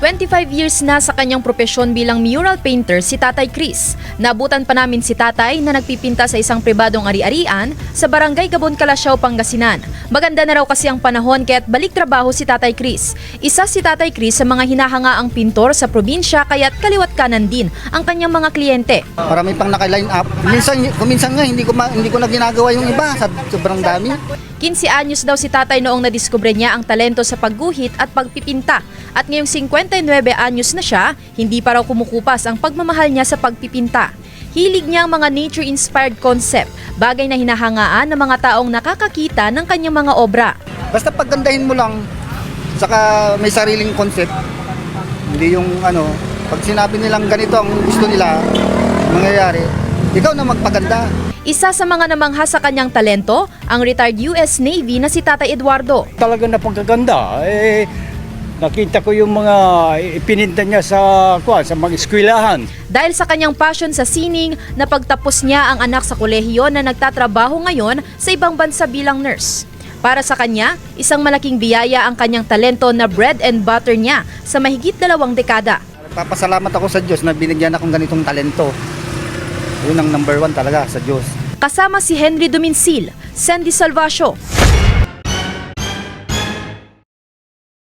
25 years na sa kanyang propesyon bilang mural painter si Tatay Chris. Nabutan pa namin si Tatay na nagpipinta sa isang pribadong ari-arian sa Barangay Gabon, Calasiao, Pangasinan. Maganda na raw kasi ang panahon kaya't balik trabaho si Tatay Chris. Isa si Tatay Chris sa mga hinahangaang pintor sa probinsya kaya't kaliwat kanan din ang kanyang mga kliyente. Marami pang naka-line up. Kuminsan nga hindi ko na ginagawa yung iba sa sobrang dami. 15 anyos daw si Tatay noong nadiskubre niya ang talento sa pagguhit at pagpipinta. At ngayong 59 anyos na siya, hindi pa raw kumukupas ang pagmamahal niya sa pagpipinta. Hilig niya ang mga nature-inspired concept, bagay na hinahangaan ng mga taong nakakakita ng kanyang mga obra. Basta paggandahin mo lang, saka may sariling concept. Hindi yung pag sinabi nilang ganito ang gusto nila, mangyayari, ikaw na magpaganda. Isa sa mga namangha sa kanyang talento, ang retired US Navy na si Tatay Eduardo. Talaga na pagkaganda. Nakita ko yung mga ipininta niya sa mga eskwelahan. Dahil sa kanyang passion sa sining, napagtapos niya ang anak sa kolehiyo na nagtatrabaho ngayon sa ibang bansa bilang nurse. Para sa kanya, isang malaking biyaya ang kanyang talento na bread and butter niya sa mahigit 2 dekada. Nagpapasalamat ako sa Diyos na binigyan akong ganitong talento. Yun ang number 1 talaga sa Diyos. Kasama si Henry Duminsil, Sandy Salvacio.